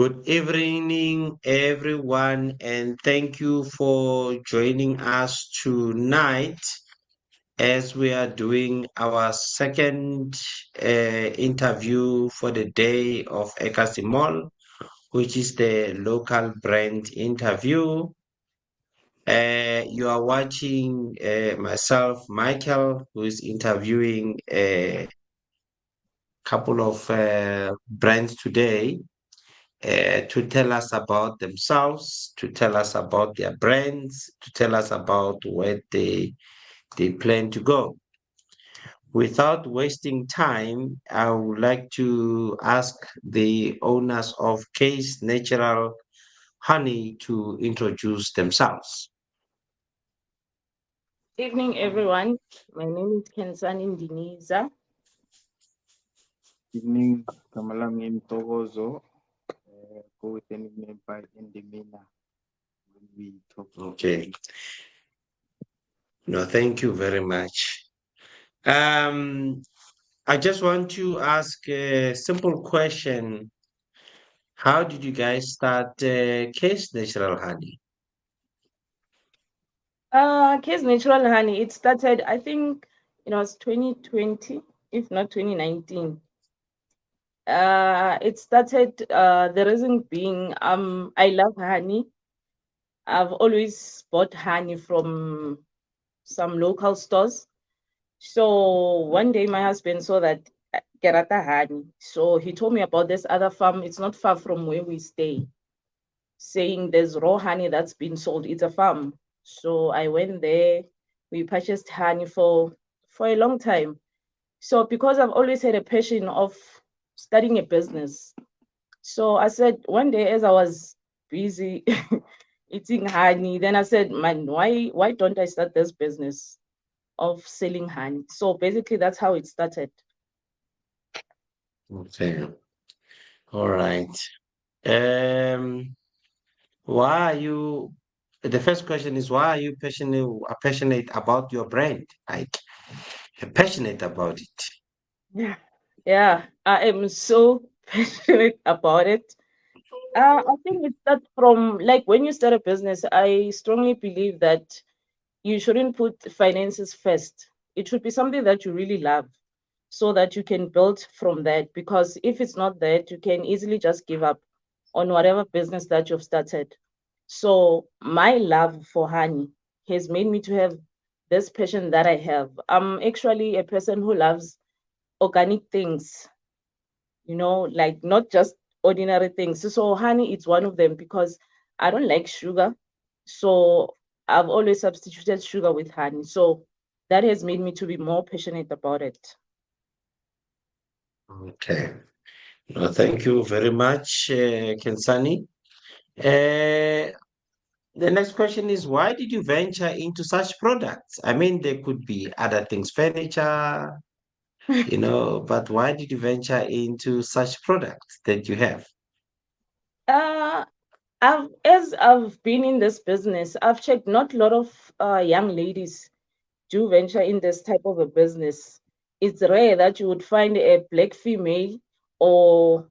Good evening, everyone, and thank you for joining us tonight as we are doing our second interview for the day of Akasia, which is the local brand interview. You are watching myself, Michael, who is interviewing a couple of brands today to tell us about themselves, to tell us about their brands, to tell us about where they plan to go. Without wasting time, I would like to ask the owners of Case Natural Honey to introduce themselves. Evening, everyone. My name is Khensani Ndiniza. Evening, Kamalam Togozo, go with any name by Indimina when we talk. Okay. No, thank you very much. Um, I just want to ask a simple question. How did you guys start Case Natural Honey? Case Natural Honey, it started, I think it was 2020, if not 2019. It started, the reason being, I love honey. I've always bought honey from some local stores. So one day my husband saw that Kerata honey. So he told me about this other farm. It's not far from where we stay, saying there's raw honey that's been sold. It's a farm. So I went there. We purchased honey for a long time. So because I've always had a passion of starting a business, so I said one day as I was busy eating honey, then I said, man, why don't I start this business of selling honey? So basically that's how it started. Okay. All right. Um, why are you? The first question is why are you passionate about your brand? Like you're passionate about it. Yeah. Yeah, I am so passionate about it. I think it starts from like when you start a business, I strongly believe that you shouldn't put finances first. It should be something that you really love so that you can build from that. Because if it's not that, you can easily just give up on whatever business that you've started. So my love for honey has made me to have this passion that I have. I'm actually a person who loves organic things, like not just ordinary things. So honey is one of them because I don't like sugar. So I've always substituted sugar with honey. So that has made me to be more passionate about it. Okay. Thank you very much, Kensani. Uh, the next question is why did you venture into such products? I mean, there could be other things, furniture, but why did you venture into such products that you have? Uh, as I've been in this business, I've checked not a lot of young ladies do venture in this type of a business. It's rare that you would find a black female or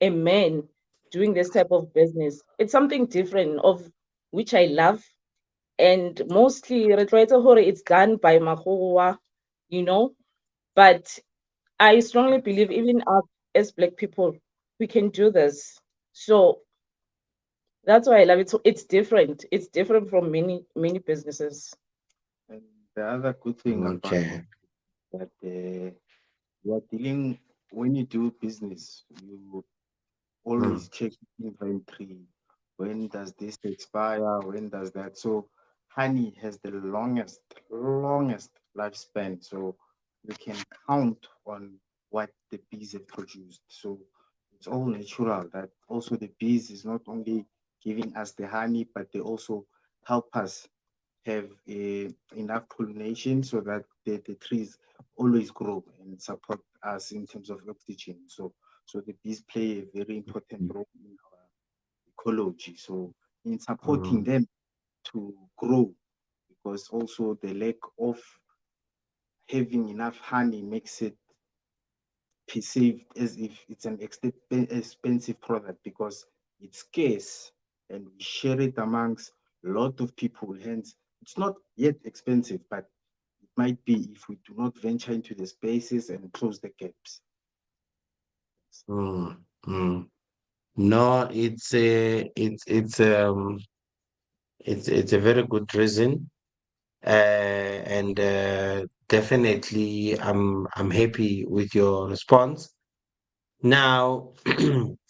a man doing this type of business. It's something different of which I love. And mostly Retroito Hore, it's done by Mahowa, you know. But I strongly believe even us as black people, we can do this. So that's why I love it. So it's different. It's different from many businesses. And the other good thing about Okay. that you are dealing when you do business, you Mm, always check inventory. When does this expire? When does that? So honey has the longest lifespan. So you can count on what the bees have produced. So it's all natural. That also the bees is not only giving us the honey, but they also help us have enough pollination so that the trees always grow and support us in terms of oxygen. So the bees play a very important role in our ecology. So in supporting mm, them to grow, because also the lack of having enough honey makes it perceived as if it's an expensive product because it's scarce, and we share it amongst a lot of people. Hence, it's not yet expensive, but it might be if we do not venture into the spaces and close the gaps. mm, mm. No, it's a very good reason, and definitely I'm happy with your response. Now,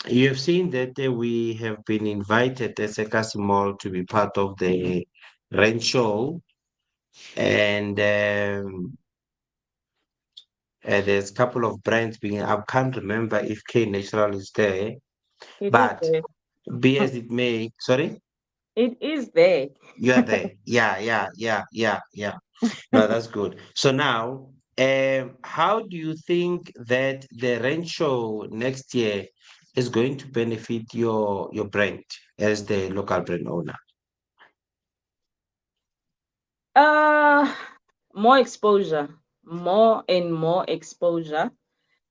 you have seen that we have been invited as a Mall to be part of the rent show, and there's a couple of brands being. I can't remember if K Natural is there, It is but there. be as it may, sorry, It is there. you are there. Yeah, yeah, yeah, yeah, yeah. No, that's good. So now, how do you think that the rent show next year is going to benefit your brand as the local brand owner? Uh, More exposure, more and more exposure.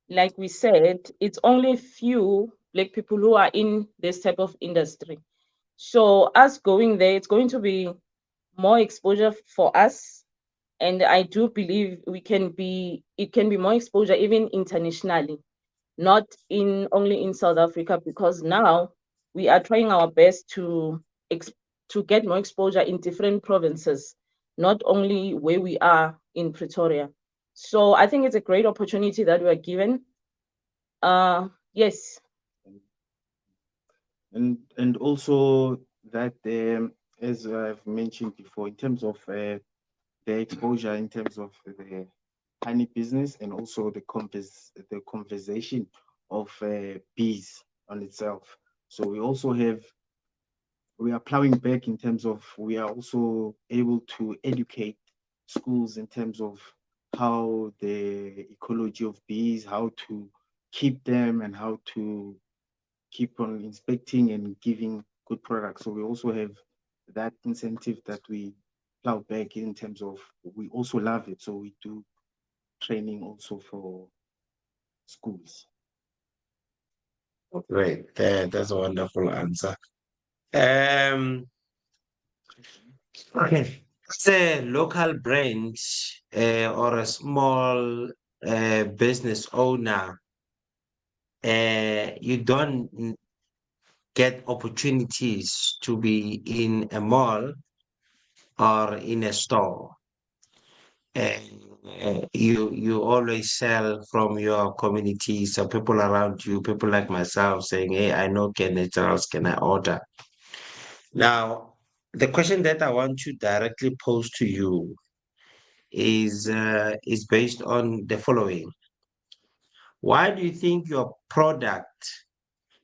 Like we said, it's only few Black people who are in this type of industry. So us going there, it's going to be more exposure for us. And I do believe it can be more exposure even internationally, not in only in South Africa, because now we are trying our best ex- to get more exposure in different provinces, not only where we are in Pretoria. So I think it's a great opportunity that we are given. Yes. And also that, as I've mentioned before, in terms of the exposure, in terms of the honey business, and also the conversation of bees on itself. So we are plowing back in terms of, we are also able to educate schools in terms of how the ecology of bees, how to keep them, and how to keep on inspecting and giving good products. So we also have that incentive that we plow back in terms of, we also love it. So we do training also for schools. Great. That's a wonderful answer. Um, okay. As a local brand or a small business owner, you don't get opportunities to be in a mall or in a store. And you always sell from your community. So people around you, people like myself saying, hey, I know Ken Naturals, can I order? Now, the question that I want to directly pose to you is based on the following. Why do you think your product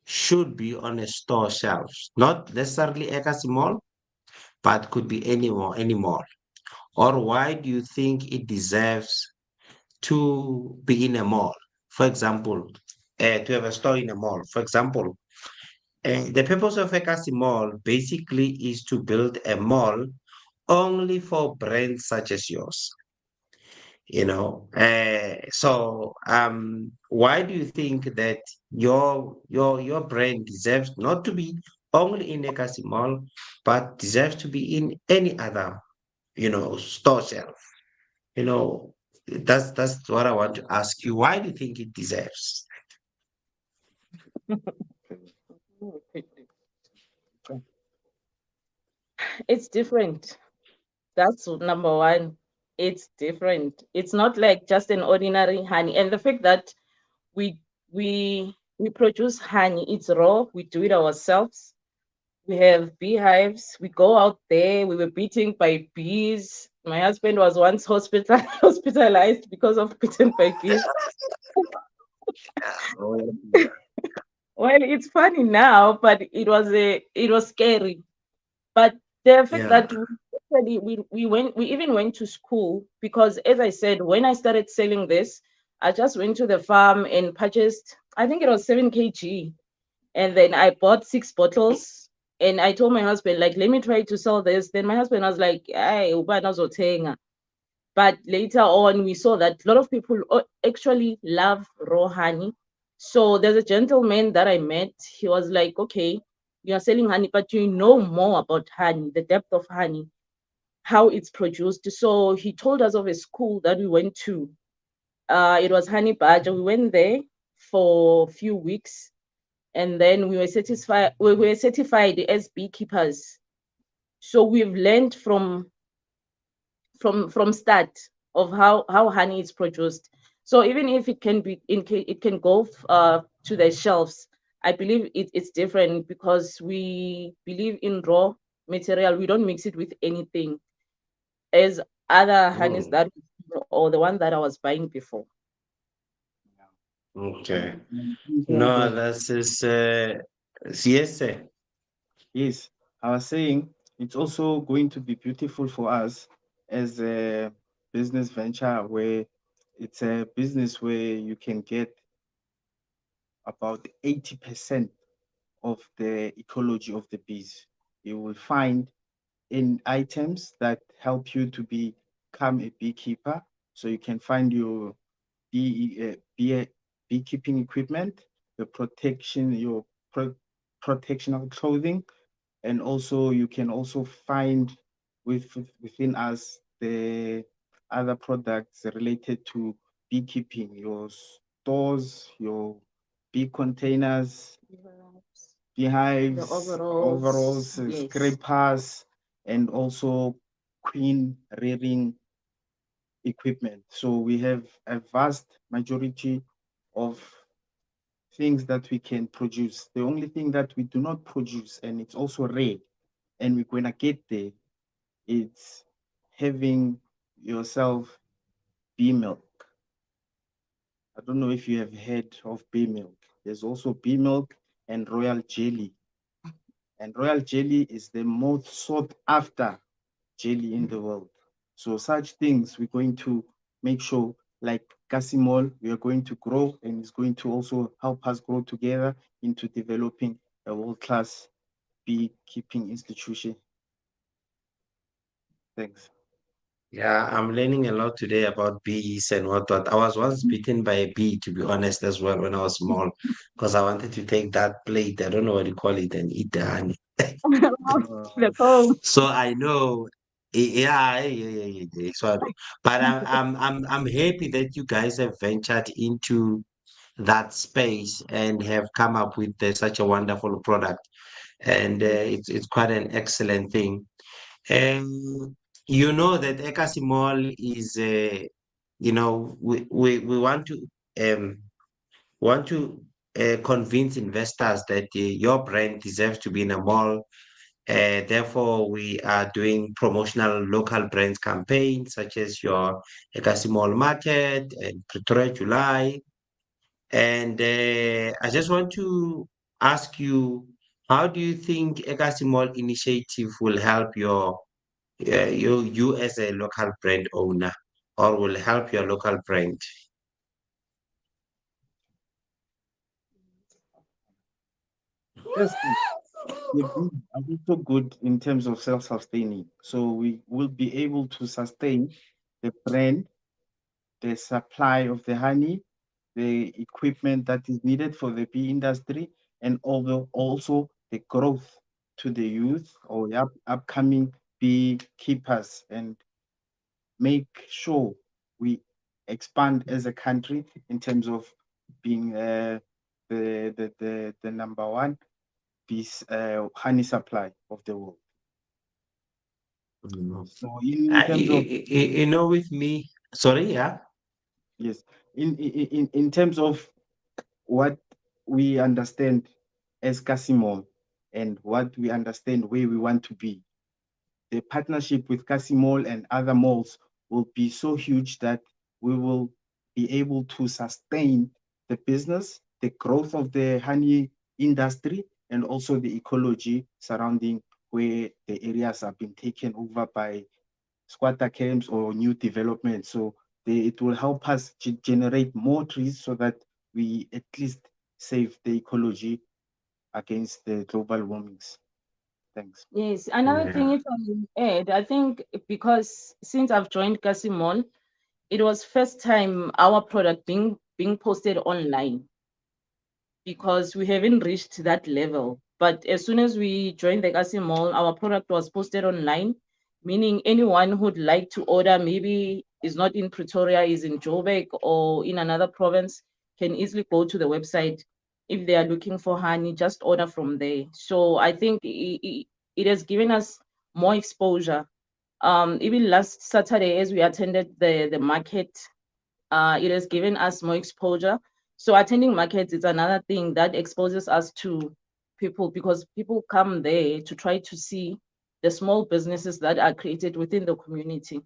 should be on a store shelves? Not necessarily Ekasi Mall, but could be any mall. Or why do you think it deserves to be in a mall? For example, to have a store in a mall. For example, the purpose of Ekasi Mall basically is to build a mall only for brands such as yours. So why do you think that your brand deserves not to be only in Ekasi Mall, but deserves to be in any other, store shelf? You know, that's what I want to ask you. Why do you think it deserves? It's different. That's number one. It's different. It's not like just an ordinary honey. And the fact that we we produce honey, it's raw, we do it ourselves. We have beehives, we go out there, we were beaten by bees. My husband was once hospitalized because of bitten by bees. Oh, Well, it's funny now, but it was scary. But the fact yeah. that we even went to school, because as I said, when I started selling this, I just went to the farm and purchased, I think it was 7 kg, and then I bought 6 bottles, and I told my husband, like, let me try to sell this. Then my husband was like, hey, uba nazotenga. But later on, we saw that a lot of people actually love raw honey. So there's a gentleman that I met. He was like, okay, You are selling honey, but you know more about honey, the depth of honey, how it's produced. So he told us of a school that we went to. It was Honey Badger. We went there for a few weeks, and then we were satisfied. We were certified as beekeepers. So we've learned from start of how honey is produced. So even if it can be it can go to the shelves, I believe it's different because we believe in raw material. We don't mix it with anything as other honeys Mm, that or the one that I was buying before. okay. Thinking No, that, this is yes, sir. yes, I was saying it's also going to be beautiful for us as a business venture where it's a business where you can get about 80% of the ecology of the bees. You will find in items that help you to become a beekeeper. So you can find your beekeeping equipment, your protection, your protectional clothing, and also you can also find within us the other products related to beekeeping, your stores, your bee containers, The beehives, overalls, overalls, yes. scrapers, and also queen rearing equipment. So we have a vast majority of things that we can produce. The only thing that we do not produce, and it's also rare, and we're going to get there, it's having yourself bee milk. I don't know if you have heard of bee milk. There's also bee milk and royal jelly. And royal jelly is the most sought after jelly in the world. So such things we're going to make sure, like Casimol, we are going to grow, and it's going to also help us grow together into developing a world-class beekeeping institution. Thanks. Yeah, I'm learning a lot today about bees and what. I was once bitten by a bee, to be honest, as well, when I was small, because I wanted to take that plate, I don't know what you call it, and eat the honey. The comb. So I know, yeah. Sorry, but I'm happy that you guys have ventured into that space and have come up with such a wonderful product, and it's quite an excellent thing. And you know that Ekasimol is, we um want to convince investors that your brand deserves to be in a mall. Therefore, we are doing promotional local brands campaigns such as your Ekasimol Market and Pretoria July. And I just want to ask you, how do you think Ekasimol initiative will help you as a local brand owner, or will help your local brand? Firstly, the bees are also good in terms of self-sustaining. So we will be able to sustain the brand, the supply of the honey, the equipment that is needed for the bee industry, and also the growth to the youth or the upcoming beekeepers, and make sure we expand as a country in terms of being the number one bees honey supply of the world. Mm. So in terms of, With me, sorry, yeah. yes, in terms of what we understand as Casimol and what we understand where we want to be, the partnership with Casimol and other malls will be so huge that we will be able to sustain the business, the growth of the honey industry, and also the ecology surrounding where the areas have been taken over by squatter camps or new development. So it will help us generate more trees so that we at least save the ecology against the global warmings. Thanks. Yes, another thing, Yeah. if I may add, I think because since I've joined Casimol, it was first time our product being posted online because we haven't reached that level. but as soon as we joined the Kasi Mall, our product was posted online, meaning anyone who'd like to order, maybe is not in Pretoria, is in Joburg or in another province, can easily go to the website. If they are looking for honey, just order from there. So I think it has given us more exposure. Even last Saturday, as we attended the market, it has given us more exposure. So attending markets is another thing that exposes us to people, because people come there to try to see the small businesses that are created within the community.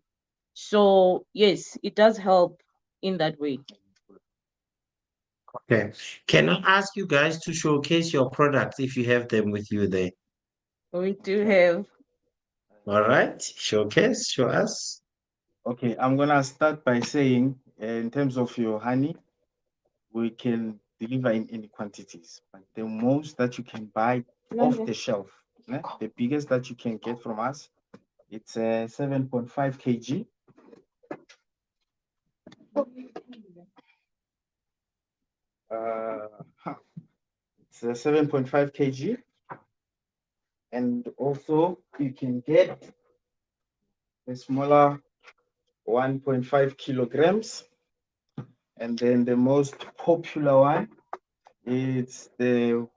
So yes, it does help in that way. Okay. Can I ask you guys to showcase your products if you have them with you there? We do have. All right. Showcase, show us. Okay, I'm gonna start by saying, in terms of your honey, we can deliver in any quantities, but the most that you can buy off the shelf, the biggest that you can get from us, it's a 7.5 kg. It's a 7.5 kg, and also you can get a smaller 1.5 kilograms, and then the most popular one, it's the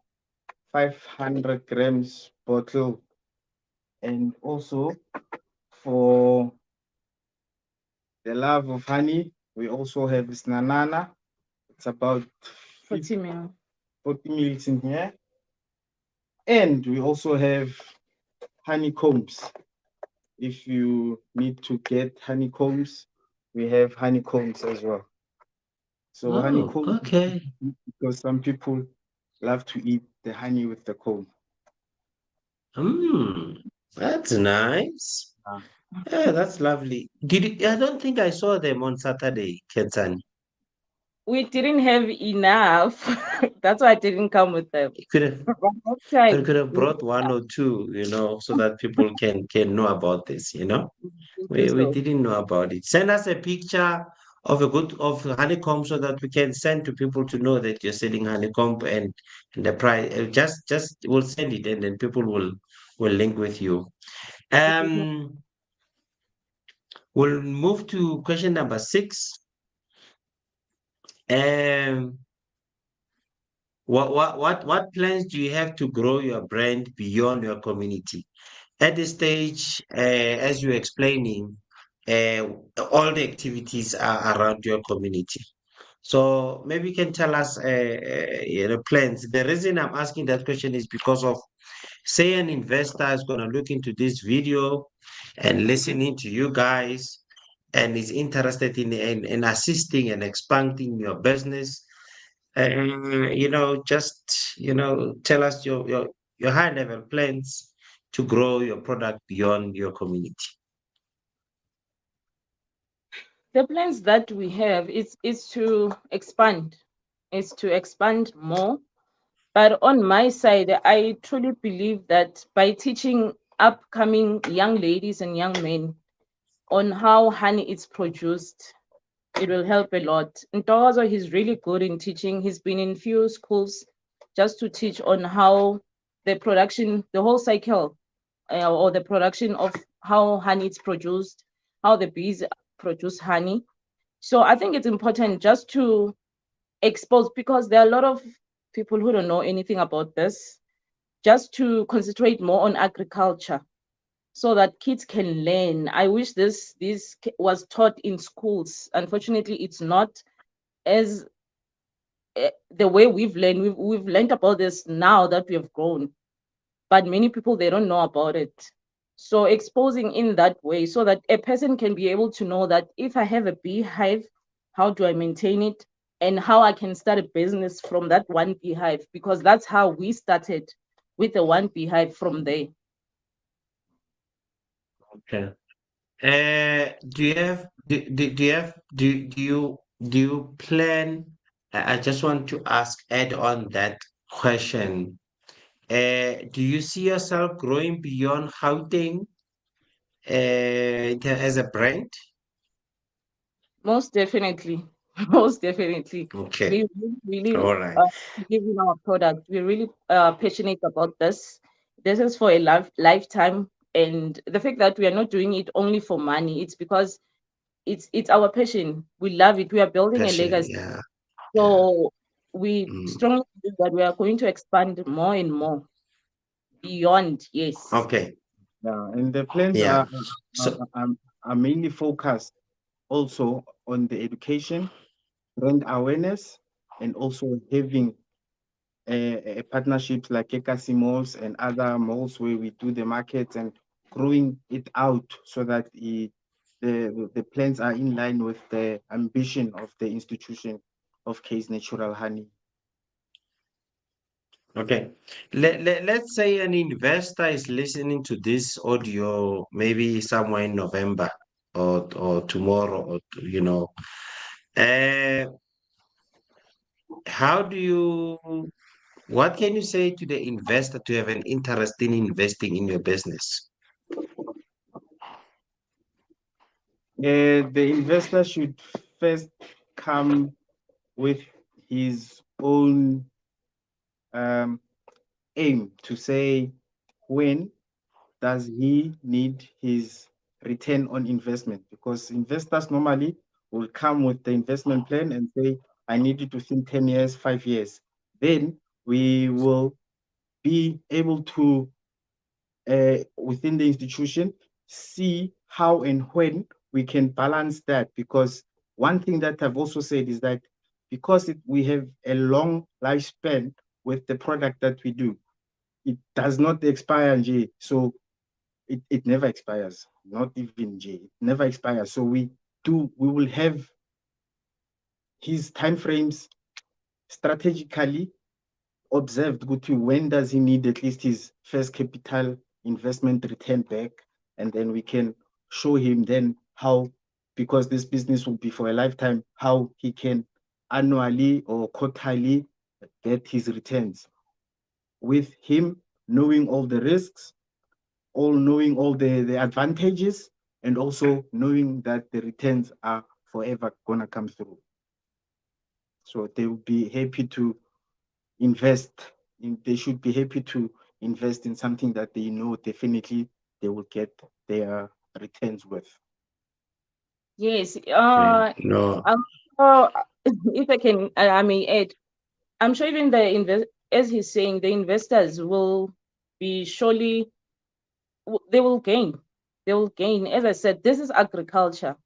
500 grams bottle. And also for the love of honey, we also have this nanana. It's about 40 mil. 40 mils in here. And we also have honeycombs. If you need to get honeycombs, we have honeycombs as well. So Oh, honeycomb, okay. because some people love to eat the honey with the comb. That's nice. Ah. Yeah, that's lovely. I don't think I saw them on Saturday, Khensani. We didn't have enough. That's why I didn't come with them. You could have, But next you time, could have brought one or two, so that people can know about this. we'll do We so. didn't know about it. Send us a picture of honeycomb so that we can send to people to know that you're selling honeycomb, and the price. Just we'll send it, and then people will link with you. Um, we'll move to question number 6. Um, what plans do you have to grow your brand beyond your community? At this stage, as you're explaining, uh, all the activities are around your community. So maybe you can tell us plans. The reason I'm asking that question is because of, say, an investor is going to look into this video and listening to you guys, and is interested in assisting and expanding your business. Just tell us your high level plans to grow your product beyond your community. The plans that we have is to expand, is to expand more. But on my side, I truly believe that by teaching upcoming young ladies and young men on how honey is produced, it will help a lot. Ntozo, he's really good in teaching. He's been in few schools just to teach on how the production, the whole cycle, or the production of how honey is produced, how the bees produce honey. So I think it's important just to expose, because there are a lot of people who don't know anything about this, just to concentrate more on agriculture so that kids can learn. I wish this was taught in schools. Unfortunately, it's not as the way we've learned. We've learned about this now that we have grown, but many people, they don't know about it. So exposing in that way, so that a person can be able to know that if I have a beehive, how do I maintain it, and how I can start a business from that one beehive, because that's how we started, with the one beehive from there. Okay. Do you have do you have do you plan? I just want to add on that question. Do you see yourself growing beyond Gauteng as a brand? Most definitely. Most definitely. Okay. We really All right. uh, believe in our product. We're really passionate about this. This is for a lifetime, and the fact that we are not doing it only for money, it's because it's our passion. We love it. We are building a Passion. legacy. Yeah. Yeah. So we Mm. strongly believe that we are going to expand more and more beyond. Yes. Okay. Yeah, and the plans Yeah. are, So, are, are mainly focused also on the education, brand awareness, and also having a partnerships like Ekasi malls and other malls where we do the markets and growing it out so that the plans are in line with the ambition of the institution of Case Natural Honey. okay. Let's say an investor is listening to this audio maybe somewhere in November or tomorrow or. Uh, how do you what can you say to the investor to have an interest in investing in your business? The investor should first come with his own um, aim to say when does he need his return on investment? Because investors normally will come with the investment plan and say, I need it within 10 years, 5 years. Then we will be able to, within the institution, see how and when we can balance that. Because one thing that I've also said is that because we have a long lifespan with the product that we do, it does not expire, Nje. So it never expires, not even J. It never expires. So we will have his timeframes strategically observed. Go to when does he need at least his first capital investment return back, and then we can show him then how, because this business will be for a lifetime, how he can annually or quarterly get his returns with him knowing all the risks, all knowing all the advantages, and also knowing that the returns are forever gonna come through. So they will be happy to invest they should be happy to invest in something that they know definitely they will get their returns with. Yes. Okay. No. I'm sure, if I can, I may add, I'm sure even as he's saying, the investors will be surely, they will gain. They will gain. As I said, this is agriculture.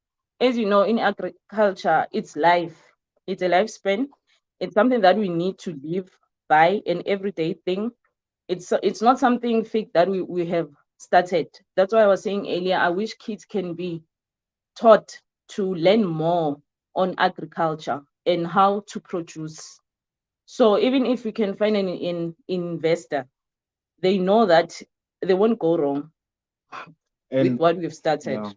As you know, in agriculture, it's life. It's a lifespan. It's something that we need to live by, an everyday thing. It's not something fake that we have started. That's why I was saying earlier, I wish kids can be taught to learn more on agriculture and how to produce. So even if we can find an investor, they know that they won't go wrong with And what we've started. yeah,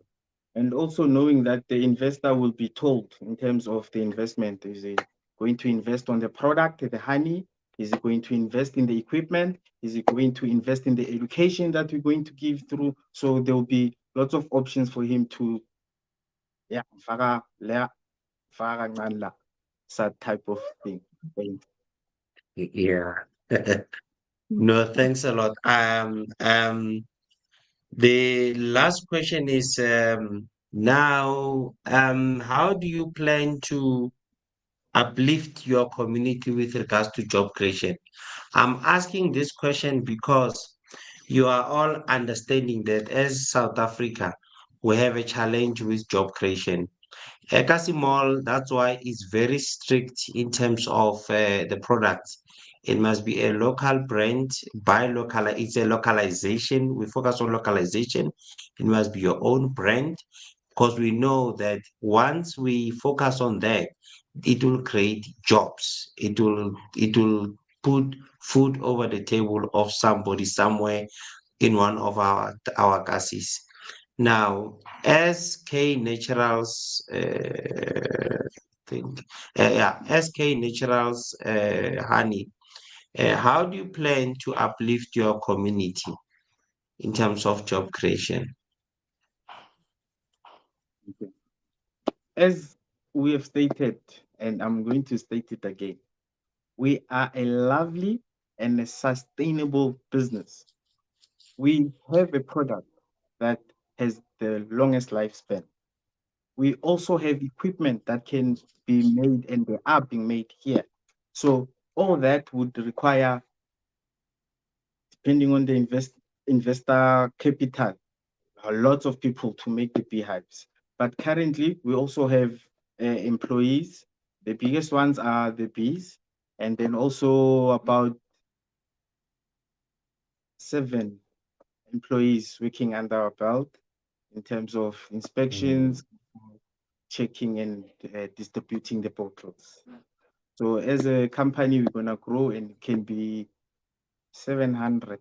and also knowing that the investor will be told in terms of the investment, is he going to invest on the product, the honey? Is he going to invest in the equipment? Is he going to invest in the education that we're going to give through? So there will be lots of options for him to, yeah, faka kancane la, that type of thing. Yeah. No, thanks a lot. The last question is now, how do you plan to uplift your community with regards to job creation? I'm asking this question because you are all understanding that as South Africa, we have a challenge with job creation. Ekasi Mall, that's why it's very strict in terms of the products. It must be a local brand, buy local. It's a localization. We focus on localization. It must be your own brand because we know that once we focus on that, it will create jobs. It will put food over the table of somebody somewhere in one of our cases. Now, SK Naturals, think, yeah, SK Naturals honey. How do you plan to uplift your community in terms of job creation? Okay. As we have stated, and I'm going to state it again, we are a lovely and a sustainable business. We have a product that has the longest lifespan. We also have equipment that can be made and they are being made here. So all that would require, depending on the investor capital, a lot of people to make the beehives. But currently, we also have employees. The biggest ones are the bees, and then also about 7 employees working under our belt in terms of mm, inspections, checking, and distributing the bottles. So as a company, we're gonna grow and it can be 700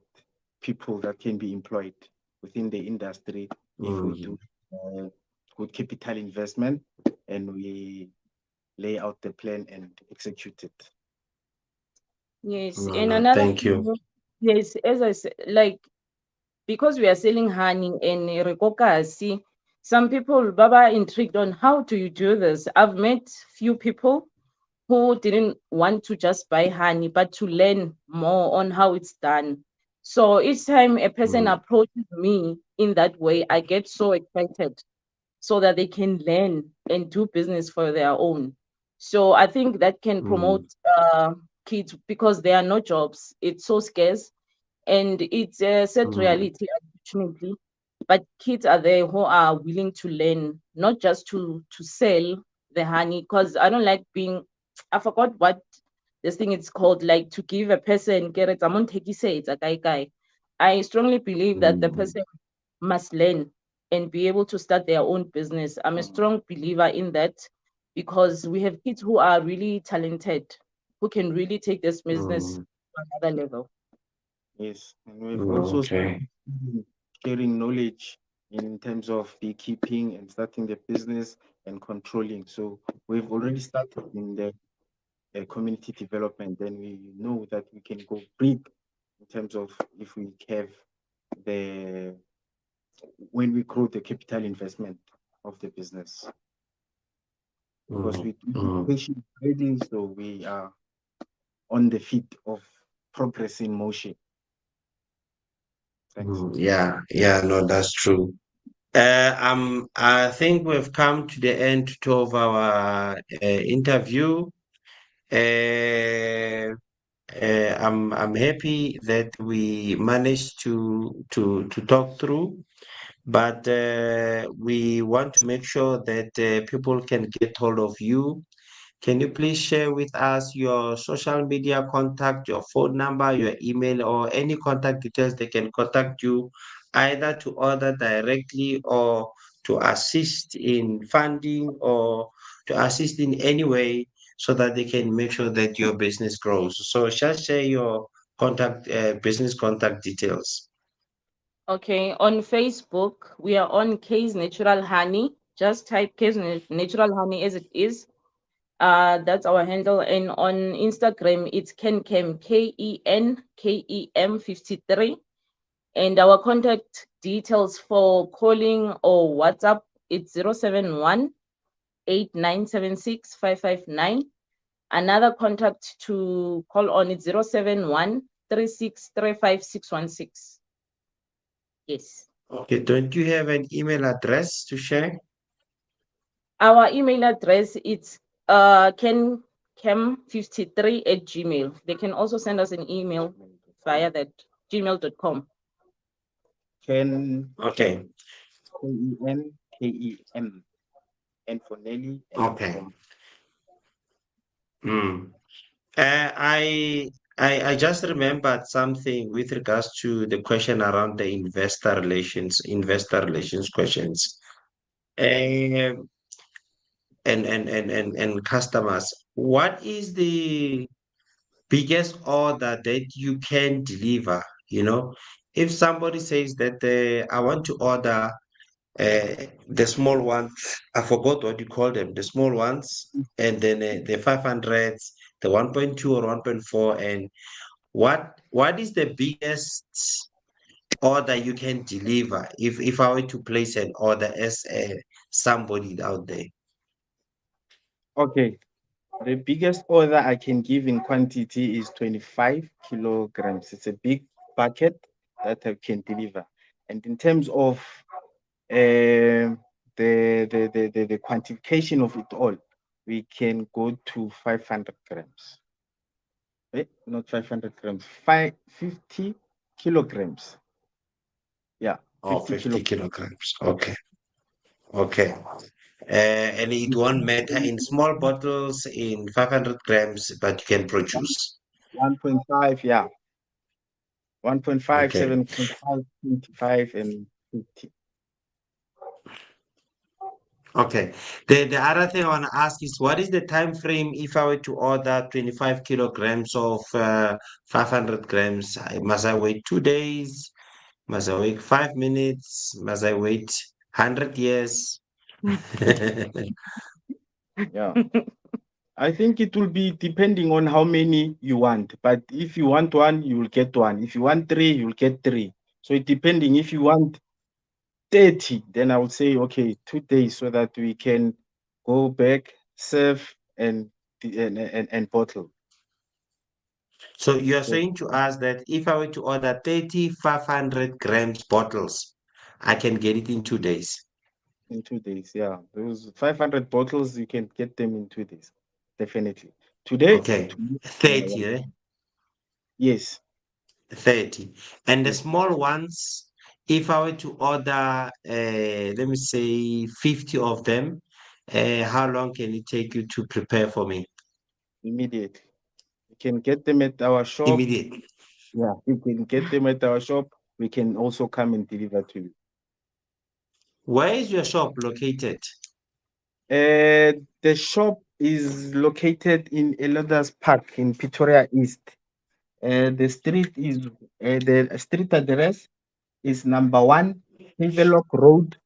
people that can be employed within the industry if we do mm, uh, good capital investment and we lay out the plan and execute it. Yes, no, and no, another thank you. thing, yes, as I said, like because we are selling honey and rekokasi, some people baba intrigued on how do you do this. I've met few people who didn't want to just buy honey, but to learn more on how it's done. So each time a person Mm, approaches me in that way, I get so excited so that they can learn and do business for their own. So I think that can promote mm, kids because there are no jobs. It's so scarce and it's a sad mm, reality, unfortunately. But kids are there who are willing to learn, not just to sell the honey. Because I don't like being, I forgot what this thing is called, like to give a person carrots. I'm on take say it's a guy. I strongly believe that the mm, person must learn and be able to start their own business. I'm a Mm. strong believer in that because we have kids who are really talented, who can really take this business mm, to another level. Yes, and we've mm, also okay. started sharing knowledge in terms of beekeeping and starting the business and controlling. So we've already started in the community development. Then we know that we can go big in terms of if we have the when we grow the capital investment of the business because Mm, we do mm, patient trading, so we are on the feet of progress in motion. Thanks. mm, yeah, yeah, no, that's true. I think we've come to the end of our interview. Uh, I'm happy that we managed to talk through, but we want to make sure that people can get hold of you. Can you please share with us your social media contact, your phone number, your email, or any contact details they can contact you either to order directly or to assist in funding or to assist in any way so that they can make sure that your business grows? So just share your business contact details. Okay, on Facebook, we are on K's Natural Honey. Just type K's Natural Honey as it is. That's our handle. And on Instagram, it's KenKem, KenKem 53. And our contact details for calling or WhatsApp, it's 071 8976 559. Another contact to call on is 071 3635 616. Yes. Okay, don't you have an email address to share? Our email address is kencam53 at gmail. They can also send us an email via that gmail.com. Ken, Okay, KenKem, N for Nelly, M for okay. Mom. Mm. I just remembered something with regards to the question around the investor relations questions, um, and customers. What is the biggest order that you can deliver? You know, if somebody says that I want to order the small ones, I forgot what you call them, the small ones, and then the 500s, the 1.2 or 1.4, and what is the biggest order you can deliver if I were to place an order as somebody out there? Okay. The biggest order I can give in quantity is 25 kilograms. It's a big bucket that I can deliver. And in terms of the quantification of it all, we can go to 500 grams. Not 500 grams, 50 kilograms. Yeah, Oh, 50 50 kilograms. kilograms. Okay. Okay. And it won't matter in small bottles in 500 grams, but you can produce. 1.5, yeah. 1.5, Okay. 7.5, 25, and 50. Okay. The other thing I want to ask is what is the time frame if I were to order 25 kilograms of 500 grams? Must I wait 2 days? Must I wait 5 minutes? Must I wait 100 years? Yeah. I think it will be depending on how many you want. But if you want one, you will get one. If you want three, you'll get three. So it depending. If you want 30, then I would say, okay, 2 days so that we can go back, serve, and bottle. So you are So saying to us that if I were to order 30 500 grams bottles, I can get it in 2 days. in 2 days, yeah. Those 500 bottles, you can get them in 2 days. Definitely. Today, Okay. tomorrow, yeah, 30, yeah. eh? Yes. 30. And the Yes. small ones, if I were to order, let me say 50 of them, how long can it take you to prepare for me? Immediately. You can get them at our shop. Immediately. Yeah, you can get them at our shop. We can also come and deliver to you. Where is your shop located? The shop is located in Elders Park in Pretoria East. The street address is number 1 Havelock Road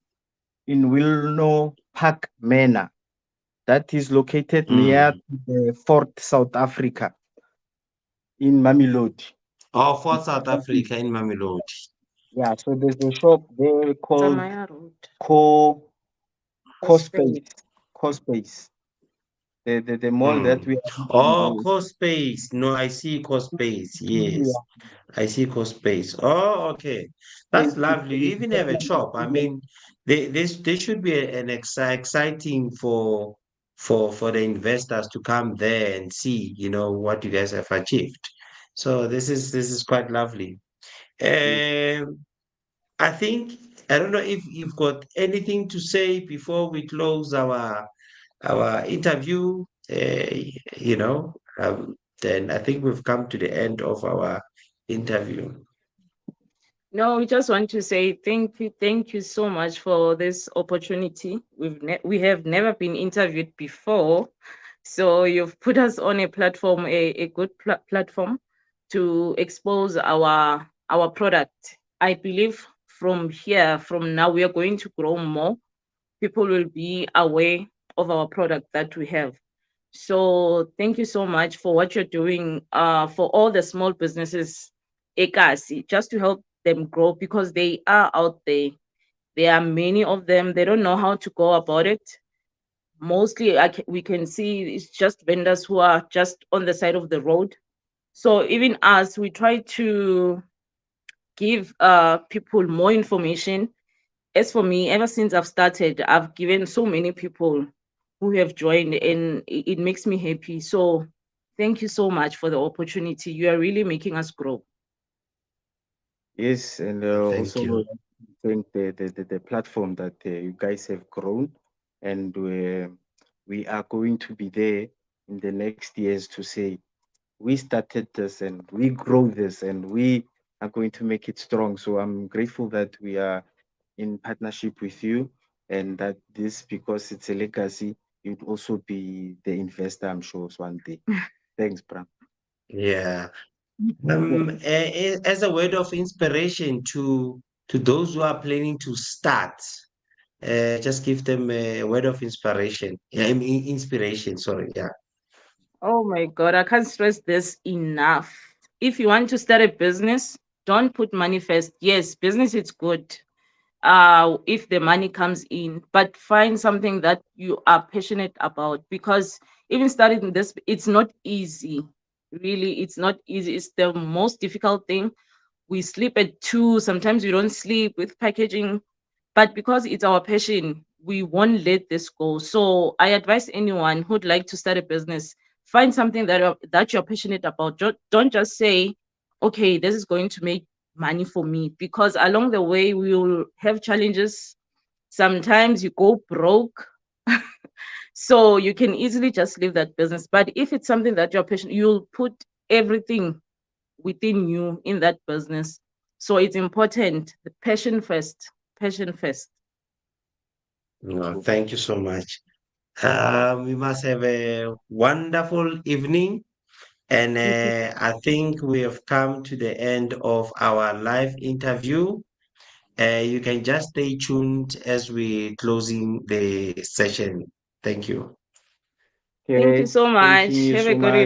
in Wilno Park Manor. That is located near Mm. the Fort South Africa in Mamelodi. Oh, for South Africa in Mamelodi. Yeah, so there's a shop there called Samaya Road. Co Hospital. Cospace. Cospace. The mall that Mm. we are in Oh, now. cost space. No, I see cost space. Yes. Yeah, I see cost space. Oh, okay. That's space is lovely. You even have a shop. I mean, they should be an exciting for the investors to come there and see, what you guys have achieved. So this is quite lovely. Um, I think I don't know if you've got anything to say before we close our interview. Then I think we've come to the end of our interview. No, we just want to say thank you so much for this opportunity. We have never been interviewed before, so you've put us on a platform, a good platform to expose our product. I believe from now, we are going to grow more. People will be aware of our product that we have. So thank you so much for what you're doing for all the small businesses, Ekasi, just to help them grow because they are out there. There are many of them. They don't know how to go about it. Mostly, we can see it's just vendors who are just on the side of the road. So even us, we try to give people more information. As for me, ever since I've started, I've given so many people who have joined, and it makes me happy. So, thank you so much for the opportunity. You are really making us grow. yes, and Thank also you. thank the platform that you guys have grown, and we are going to be there in the next years to say we started this and we grow this and we are going to make it strong. So I'm grateful that we are in partnership with you and that this, because it's a legacy, you'd also be the investor, I'm sure, one day. Thanks, Bram. Yeah. As a word of inspiration to those who are planning to start, just give them a word of inspiration. Yeah, I mean, inspiration. Sorry. Yeah. Oh my God, I can't stress this enough. If you want to start a business, don't put money first. Yes, business is good, if the money comes in, but find something that you are passionate about, because even starting this, it's not easy. Really, it's not easy. It's the most difficult thing. We sleep at 2, sometimes we don't sleep with packaging, but because it's our passion, we won't let this go. So I advise anyone who'd like to start a business, find something that you're passionate about. Don't just say, okay, this is going to make money for me, because along the way we will have challenges. Sometimes you go broke. So you can easily just leave that business. But if it's something that you're passionate, you'll put everything within you in that business. So it's important. The passion first. Passion first. No, True. thank you so much. We must have a wonderful evening. And You too. I think we have come to the end of our live interview. You can just stay tuned as we closing the session. Thank you. Thank you Okay. so Thank much. you Have a so good much.